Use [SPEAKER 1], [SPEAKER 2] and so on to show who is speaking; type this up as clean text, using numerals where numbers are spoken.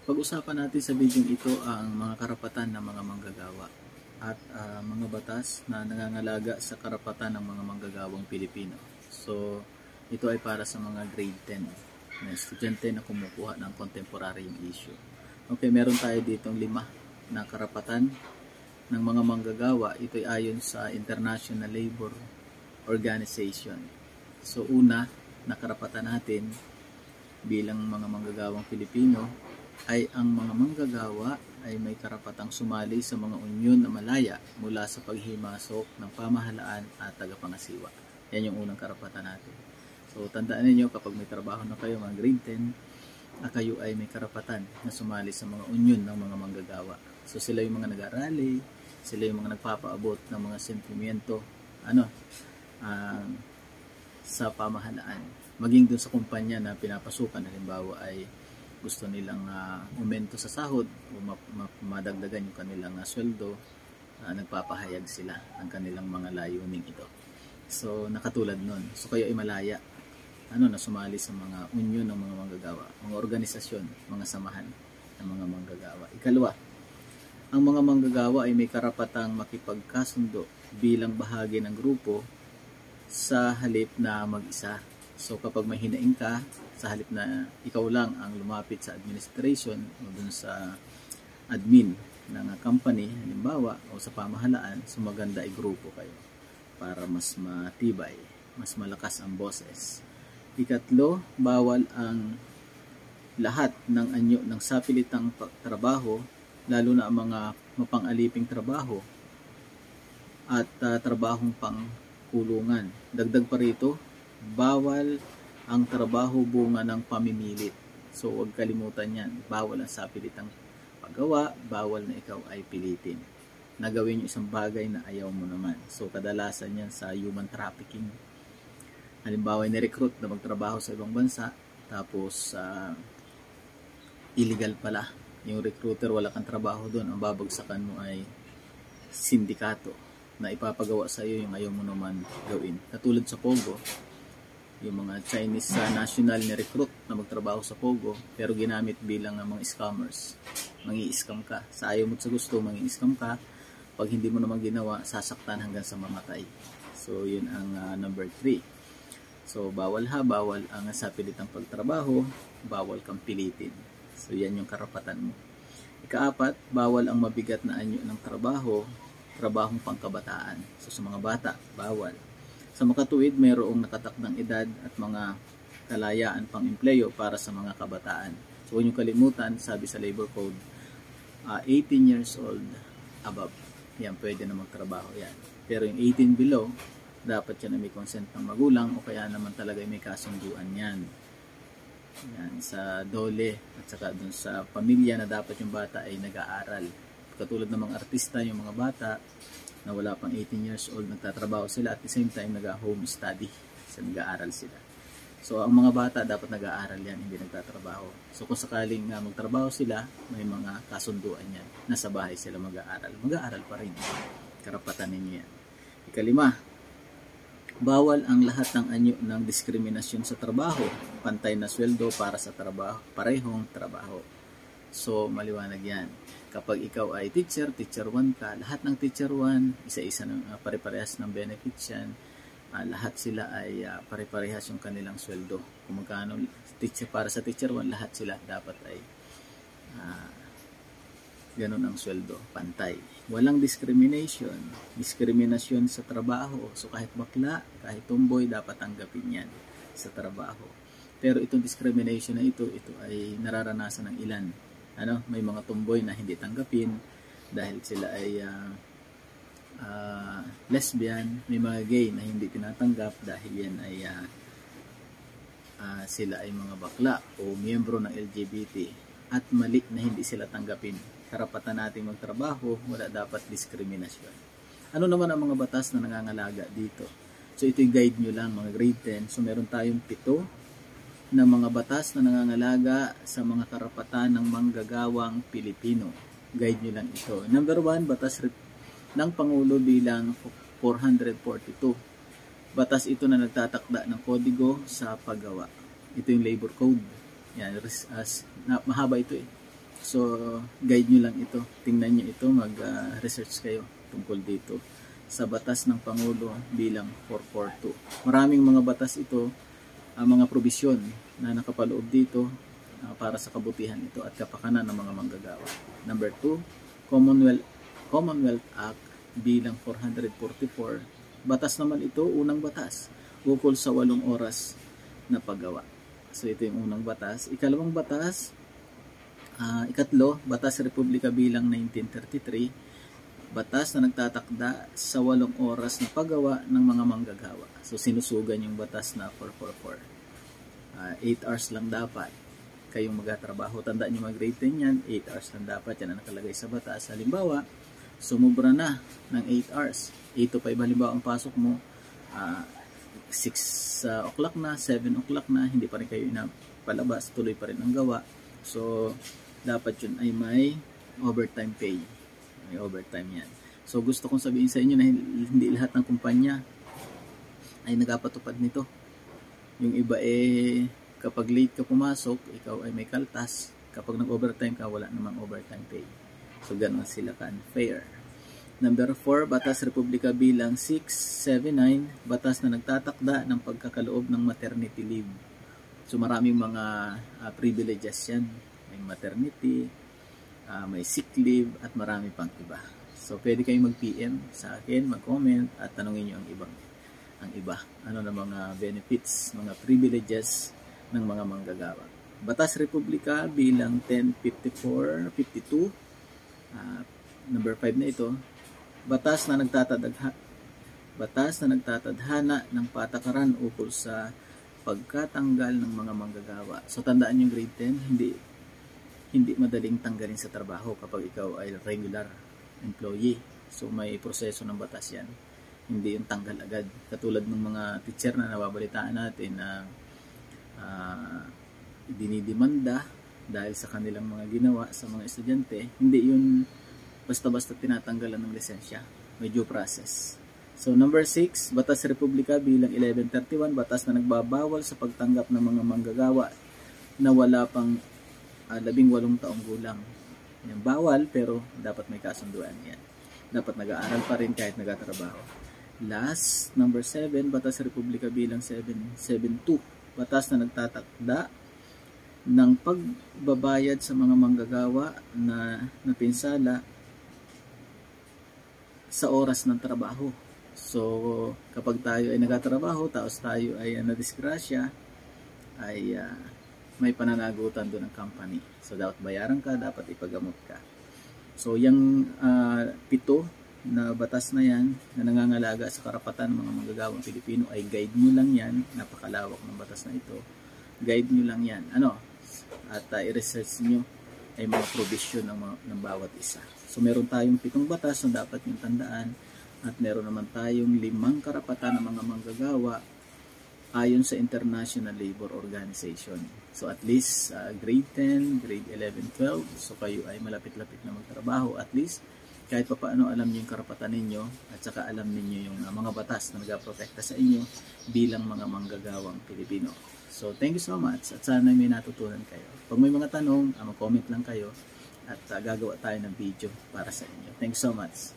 [SPEAKER 1] Pag-usapan natin sa video ito ang mga karapatan ng mga manggagawa at mga batas na nangangalaga sa karapatan ng mga manggagawang Pilipino. So, ito ay para sa mga grade 10 na estudyante na kumukuha ng contemporary issue. Okay, meron tayo ditong 5 na karapatan ng mga manggagawa. Ito ay ayon sa International Labor Organization. So, una na karapatan natin bilang mga manggagawang Pilipino ay ang mga manggagawa ay may karapatang sumali sa mga unyon na malaya mula sa paghimasok ng pamahalaan at tagapangasiwa. Yan yung unang karapatan natin. So, tandaan niyo kapag may trabaho na kayo, mga grade 10, kayo ay may karapatan na sumali sa mga unyon ng mga manggagawa. So, sila yung mga nag-arali, sila yung mga nagpapaabot ng mga sentimiento sa pamahalaan. Maging dun sa kumpanya na pinapasukan, halimbawa ay gusto nilang umento sa sahod o madagdagan yung kanilang sweldo, nagpapahayag sila ng kanilang mga layuning ito. So, nakatulad nun. So, kayo ay malaya na sumali sa mga unyon ng mga manggagawa, mga organisasyon, mga samahan ng mga manggagawa. Ikalawa, ang mga manggagawa ay may karapatang makipagkasundo bilang bahagi ng grupo sa halip na mag-isa. So, kapag may hinaing ka, sa halip na ikaw lang ang lumapit sa administration o dun sa admin ng company, halimbawa, o sa pamahalaan, so maganda ay grupo kayo para mas matibay, mas malakas ang boses. Ikatlo, bawal ang lahat ng anyo ng sapilitang trabaho, lalo na ang mga mapang-aliping trabaho at trabahong pangkulungan. Dagdag pa rito, bawal ang trabaho bunga ng pamimilit. So, huwag kalimutan yan. Bawal ang sapilitang paggawa, bawal na ikaw ay pilitin. Nagawin yung isang bagay na ayaw mo naman. So, kadalasan yan sa human trafficking. Halimbawa, ni-recruit na magtrabaho sa ibang bansa, tapos illegal pala. Yung recruiter, wala kang trabaho doon. Ang babagsakan mo ay sindikato na ipapagawa sa iyo yung ayaw mo naman gawin. Katulad sa Pogo, yung mga Chinese national na recruit na magtrabaho sa Pogo pero ginamit bilang mga scammers. Mangi-scam ka. Sa ayaw mo sa gusto, mangi-scam ka. Pag hindi mo naman ginawa, sasaktan hanggang sa mamatay. So, yun ang number 3. So, bawal ang sapilitang pagtrabaho, bawal kang pilitin. So, yan yung karapatan mo. Ika-4, bawal ang mabigat na anyo ng trabahong pangkabataan. So, sa mga bata, bawal. Sa makatuwid, mayroong nakatakdang edad at mga kalayaan pang empleyo para sa mga kabataan. So, huwag niyong kalimutan, sabi sa Labor Code, 18 years old above, yan, pwede na magtrabaho yan. Pero yung 18 below, dapat yan may consent ng magulang o kaya naman talaga may kasunduan yan. Yan, sa dole at saka dun sa pamilya na dapat yung bata ay nag-aaral. Katulad ng mga artista, yung mga bata, na wala pang 18 years old, nagtatrabaho sila at the same time nag-home study. So, nag-aaral sila. So, ang mga bata dapat nag-aaral yan, hindi nagtatrabaho. So, kung sakaling magtrabaho sila, may mga kasunduan yan. Nasa bahay sila mag-aaral. Mag-aaral pa rin. Karapatan ninyo yan. Ika-5, bawal ang lahat ng anyo ng diskriminasyon sa trabaho. Pantay na sweldo para sa trabaho, parehong trabaho. So, maliwanag yan. Kapag ikaw ay teacher 1 ka, lahat ng teacher 1, isa-isa ng pare-parehas ng benefits yan. Lahat sila ay pare-parehas yung kanilang sweldo. Kung magkano teacher, para sa teacher 1, lahat sila dapat ay ganun ang sweldo, pantay. Walang discrimination. Diskriminasyon sa trabaho. So kahit bakla, kahit tomboy, dapat tanggapin yan sa trabaho. Pero itong discrimination na ito ay nararanasan ng ilan. May mga tomboy na hindi tanggapin dahil sila ay lesbian, may mga gay na hindi tinatanggap dahil yan ay sila ay mga bakla o miyembro ng LGBT at mali na hindi sila tanggapin. Karapatan nating magtrabaho, wala dapat diskriminasyon. Ano naman ang mga batas na nangangalaga dito? So ito yung guide nyo lang mga grade 10. So meron tayong 7 na mga batas na nangangalaga sa mga karapatan ng manggagawang Pilipino. Guide nyo lang ito. Number 1, batas ng Pangulo bilang 442. Batas ito na nagtatakda ng kodigo sa paggawa. Ito yung labor code. Yan, mahaba ito eh. So, guide nyo lang ito. Tingnan nyo ito, mag-research kayo tungkol dito sa batas ng Pangulo bilang 442. Maraming mga batas ito, mga probisyon na nakapaloob dito para sa kabutihan ito at kapakanan ng mga manggagawa. Number 2, Commonwealth Act bilang 444. Batas naman ito, unang batas, ukol sa 8 oras na paggawa. So ito yung unang batas. Ikalawang batas, ikatlo, Batas Republika bilang 1933. Batas na nagtatakda sa 8 oras na paggawa ng mga manggagawa. So sinusugan yung batas na 444. 8 hours lang dapat kayong magtatrabaho. Tandaan nyo mag-grade 10 yan, 8 hours lang dapat. Yan ang nakalagay sa batas. Halimbawa, sumubra na ng 8 hours. 8 to 5 halimbawa ang pasok mo, 6 o'clock na, 7 o'clock na, hindi pa rin kayo palabas, tuloy pa rin ang gawa. So, dapat yun ay may overtime pay. May overtime yan. So, gusto kong sabihin sa inyo na hindi lahat ng kumpanya ay nagpapatupad nito. Yung iba kapag late ka pumasok, ikaw ay may kaltas. Kapag nag-overtime ka, wala namang overtime pay. So, ganun sila ka-unfair. Number 4, Batas Republika bilang 679, batas na nagtatakda ng pagkakaloob ng maternity leave. So maraming mga privileges yan. May maternity, may sick leave, at marami pang iba. So pwede kayong mag-PM sa akin, mag-comment, at tanungin nyo ang iba. Ano na mga benefits, mga privileges ng mga manggagawa. Batas Republika bilang 1054-52, number 5 na ito. Batas na nagtatadhana ng patakaran ukol sa pagkatanggal ng mga manggagawa. So tandaan yung grade 10, hindi madaling tanggalin sa trabaho kapag ikaw ay regular employee. So may proseso ng batas yan. Hindi yung tanggal agad. Katulad ng mga teacher na nababalitaan natin na dinidimanda dahil sa kanilang mga ginawa sa mga estudyante, hindi yun basta-basta tinatanggalan ng lisensya. May due process. So number 6, Batas Republika bilang 1131, batas na nagbabawal sa pagtanggap ng mga manggagawa na wala pang 18 taong gulang. Yan, bawal pero dapat may kasunduan yan. Dapat nag-aaral pa rin kahit nagtatrabaho. Last, number 7, Batas Republika bilang 772, batas na nagtatakda ng pagbabayad sa mga manggagawa na napinsala sa oras ng trabaho. So, kapag tayo ay nagtatrabaho, tapos tayo ay nadisgrasya, ay may pananagutan doon ng company. So, dapat bayaran ka, dapat ipagamot ka. So, yung 7 na batas na yan, na nangangalaga sa karapatan ng mga manggagawang Pilipino, ay guide nyo lang yan. Napakalawak ng batas na ito. Guide nyo lang yan. At i-research nyo ay mga provision ng bawat isa. So meron tayong 7 batas na dapat yung tandaan at meron naman tayong 5 karapatan ng mga manggagawa ayon sa International Labor Organization. So at least grade 10, grade 11, 12, so kayo ay malapit-lapit na magtrabaho. At least kahit pa paano alam niyo yung karapatan ninyo at saka alam niyo yung mga batas na nagaprotekta sa inyo bilang mga manggagawang Pilipino. So, thank you so much at sana may natutunan kayo. Pag may mga tanong, mag-comment lang kayo at gagawa tayo ng video para sa inyo. Thank you so much.